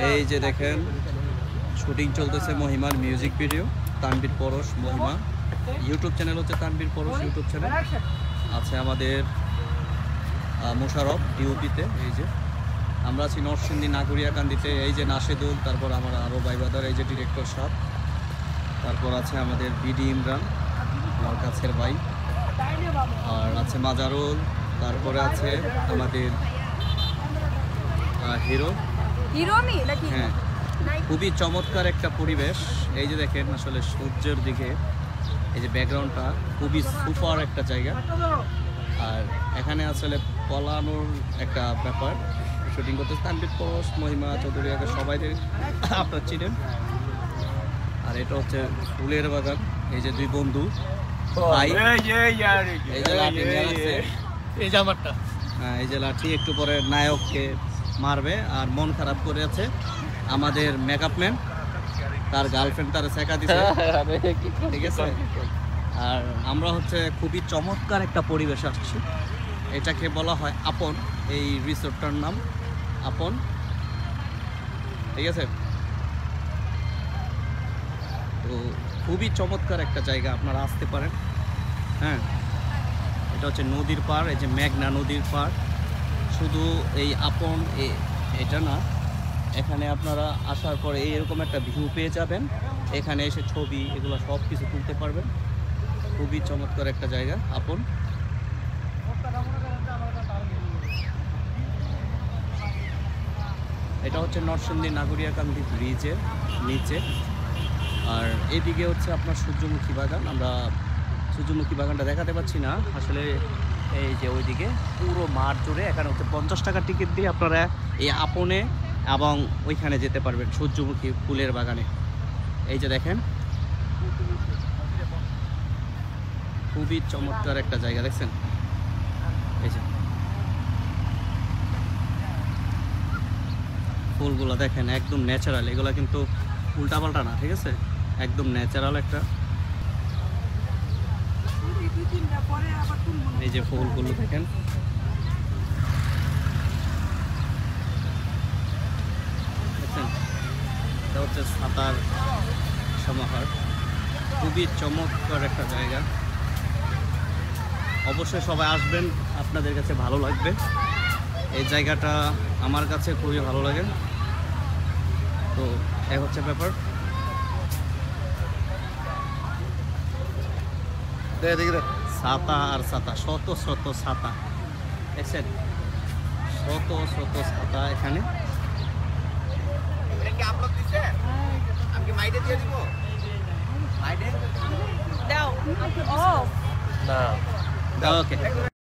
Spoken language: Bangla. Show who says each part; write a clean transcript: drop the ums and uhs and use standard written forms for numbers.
Speaker 1: এই যে দেখেন শুটিং চলতেছে মহিমার মিউজিক ভিডিও, তানভীর পরশ মহিমা। ইউটিউব চ্যানেল হচ্ছে তানভীর পরশ ইউটিউব চ্যানেল। আছে আমাদের মোশারফ ডিউপিতে। এই যে আমরা আছি নরসিংদী নাগুরিয়াকান্দিতে। এই যে নাশেদুল, তারপর আমার আরও ভাইবাদার, এই যে ডিরেক্টর সাহেব, তারপর আছে আমাদের বিডি ইমরান আমার কাছের ভাই, আর আছে মাজারুল, তারপরে আছে আমাদের হিরো। হ্যাঁ, খুবই চমৎকার একটা পরিবেশ। এই যে দেখেন আসলে সূর্যের দিকে এই যে ব্যাকগ্রাউন্ডটা খুবই সুপার একটা জায়গা। আর এখানে আসলে পলানোর একটা ব্যাপার, শুটিং করতে তানভীর পরশ মহিমা চৌধুরী সবাইদের আপনার চিনেন। আর এটা হচ্ছে ফুলের বাগান। এই যে দুই বন্ধু ভাই, এই যে লাঠি নিয়ে আসছে, এই যে আমারটা, হ্যাঁ এই যে লাঠি একটু পরে নায়ককে মারবে। আর মন খারাপ করে আছে আমাদের মেকআপ ম্যান, তার গার্লফ্রেন্ড তার শেখা দিচ্ছে, ঠিক আছে। আর আমরা হচ্ছে খুবই চমৎকার একটা পরিবেশ আসছি। এটাকে বলা হয় আপন, এই রিসোর্টটার নাম আপন, ঠিক আছে। তো খুবই চমৎকার একটা জায়গা, আপনারা আসতে পারেন। হ্যাঁ, এটা হচ্ছে নদীর পাড়, এই যে মেঘনা নদীর পাড়। শুধু এই আপন এটা না, এখানে আপনারা আসার পরে এইরকম একটা ভিউ পেয়ে যাবেন। এখানে এসে ছবি এগুলো সব কিছু তুলতে পারবেন। খুবই চমৎকার একটা জায়গা আপন। এটা হচ্ছে নরসিংদী নাগুরিয়াকান্দি ব্রিজের নিচে। আর এদিকে হচ্ছে আপনার সূর্যমুখী বাগান। আমরা সূর্যমুখী বাগানটা দেখাতে পাচ্ছি না আসলে। এই যে ওইদিকে পুরো মাঠ জুড়ে, এখানে হচ্ছে 50 টাকা টিকিট দিয়ে আপনারা এই আপনে এবং ওইখানে যেতে পারবেন সূর্যমুখী ফুলের বাগানে। এই যে দেখেন খুবই চমৎকার একটা জায়গা, দেখছেন। এই যে ফুলগুলো দেখেন একদম ন্যাচারাল, এগুলো কিন্তু উল্টাপাল্টা না, ঠিক আছে, একদম ন্যাচারাল একটা। এই যে ফুলগুলো দেখেন, দেখছেন, এটা হচ্ছে সাঁতার সমাহার। খুবই চমৎকার একটা জায়গা, অবশ্যই সবাই আসবেন, আপনাদের কাছে ভালো লাগবে। এই জায়গাটা আমার কাছে খুবই ভালো লাগে। তো এক হচ্ছে ব্যাপার, ছাতা আর ছাতা, শত শত ছাতা, দেখছেন, শত শত ছাতা এখানে। ওকে।